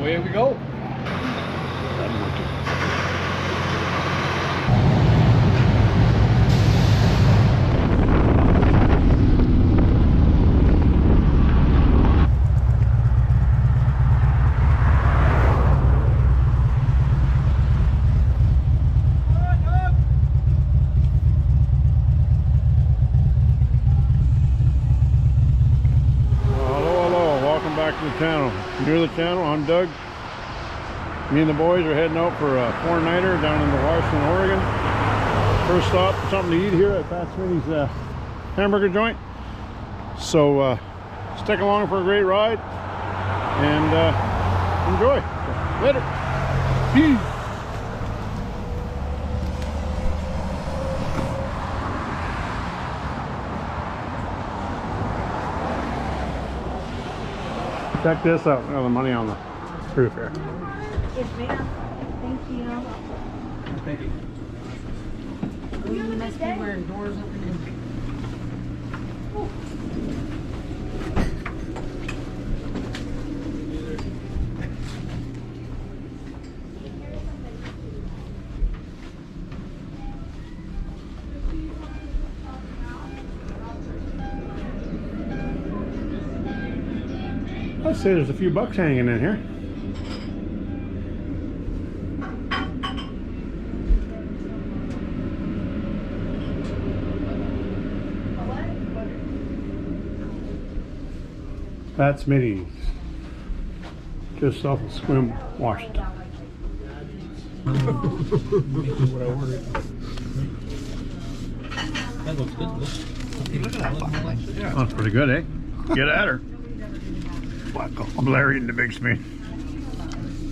away we go. The channel. Near the channel, I'm Doug. Me and the boys are heading out for a 4-nighter down in the Washington, Oregon. First stop, something to eat here at Pat Smitty's hamburger joint. So stick along for a great ride and enjoy. Later. Peace. Check this out. Oh, the money on the roof here. Yes, ma'am. Thank you. Thank you. Oh, you must be wearing doors open. I'd say there's a few bucks hanging in here. Pat Smitty's, just south of Swim, Washington. What I ordered. That looks good. Look at that. Yeah. That's pretty good, eh? Get at her. I'm Larry in the big Smith.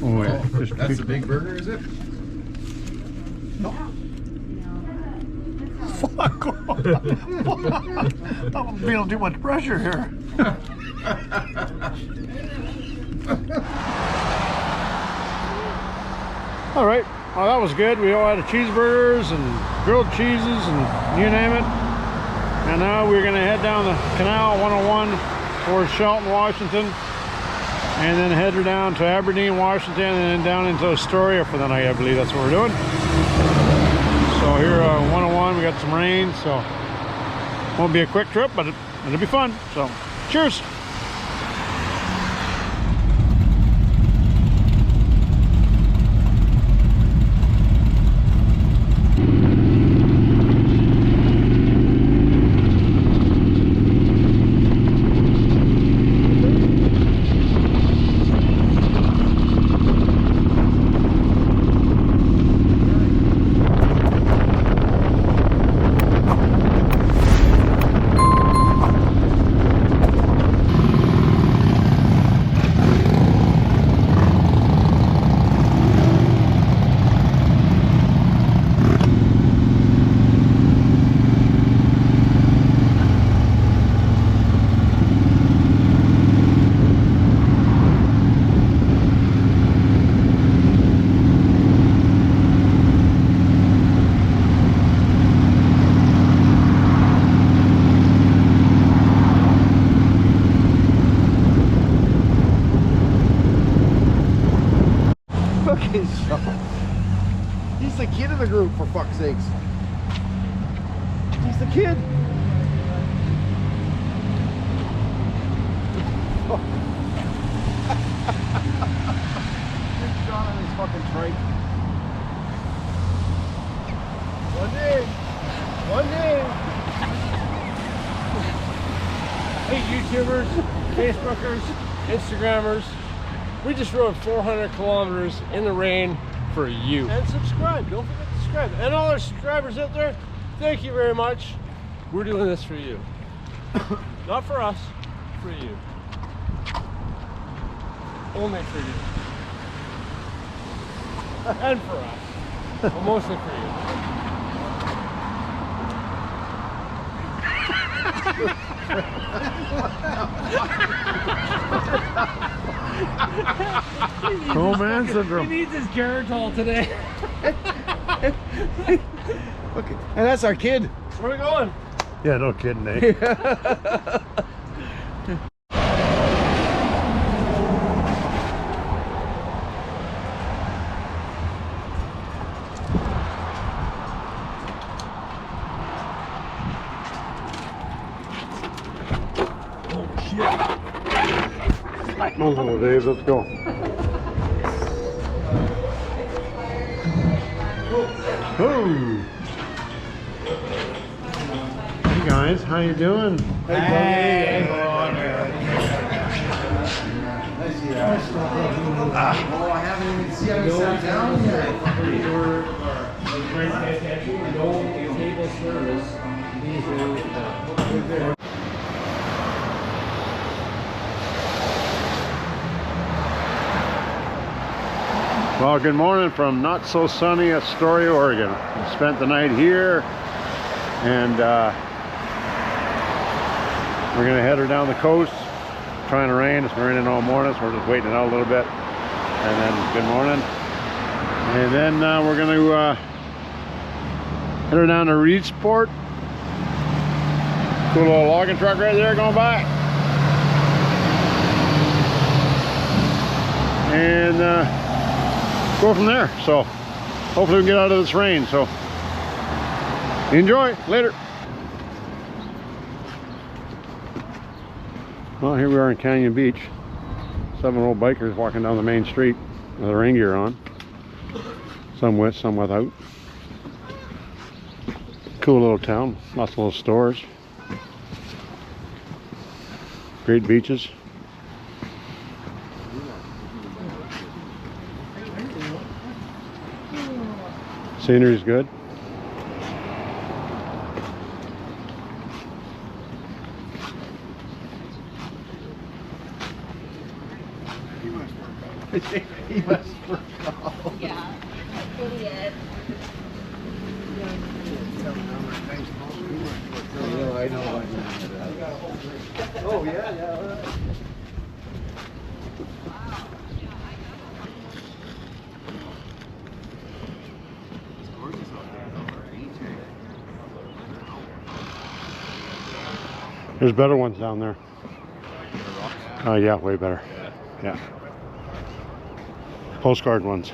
Oh, yeah. That's the big burger, is it? No. Fuck off. I'm feeling too much pressure here. All right. Well, that was good. We all had cheeseburgers and grilled cheeses and you name it. And now we're going to head down the Canal 101 towards Shelton, Washington. And then head down to Aberdeen, Washington, and then down into Astoria for the night. I believe that's what we're doing. So here, 101, we got some rain, so won't be a quick trip, but it'll be fun. So, cheers. He's the kid of the group, for fuck's sakes. He's the kid. Here's John on his fucking trike. One day. Hey, YouTubers, Facebookers, Instagrammers. We just rode 400 kilometers in the rain for you. And subscribe. Don't forget to subscribe. And all our subscribers out there, thank you very much. We're doing this for you. Not for us, for you. Only for you. And for us. But mostly for you. Cool man syndrome. He needs his Geritol today. Okay, and that's our kid. Where are we going? Yeah, no kidding, eh? Oh, Dave, let's go. Oh. Hey guys, how you doing? Hey, Oh, I haven't even seen him sat down yet. No table service. These are Well, good morning from not so sunny Astoria, Oregon. We spent the night here, and we're gonna head her down the coast. Trying to rain. It's been raining all morning, so we're just waiting it out a little bit. And then good morning. And then we're gonna head her down to Reedport. Cool little logging truck right there going by. And go from there. So hopefully we can get out of this rain. So enjoy. Later. Well, here we are in Canyon Beach. 7 old bikers walking down the main street with their rain gear on. Some with, some without. Cool little town. Lots of little stores. Great beaches. Scenery's good. He must work out. Yeah. Idiot. I know. Oh, yeah. There's better ones down there. Oh yeah, way better. Yeah. Postcard ones.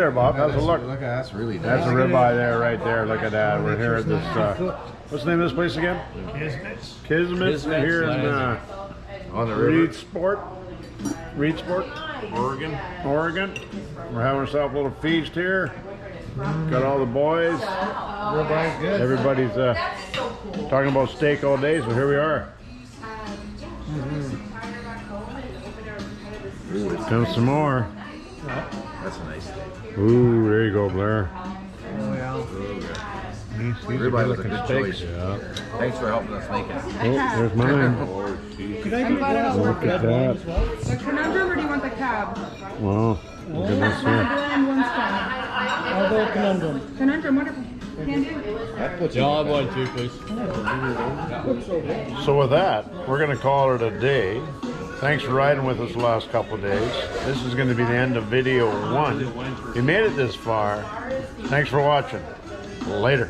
there, Bob. How's it look? Look at that's really nice. That's a ribeye there, right there. Look at that. We're here at this. What's the name of this place again? Kismet's. We're here in On the river. Reedport, Oregon. We're having ourselves a little feast here. Got all the boys. Everybody's good. Everybody's talking about steak all day, so here we are. Comes some more. That's a nice steak. Ooh, there you go, Blair. Oh, yeah. Ribeye was a good choice. Yeah. Thanks for helping us make it. Oh, there's mine. Could I get a glass Look at that. The conundrum, or do you want the cab? Wow. Goodness, One yeah. blend, one stone. I'll go conundrum. Conundrum, wonderful. Handy. Yeah, I'll have one too, please. So with that, we're going to call it a day. Thanks for riding with us the last couple of days. This is going to be the end of video 1. You made it this far. Thanks for watching. Later.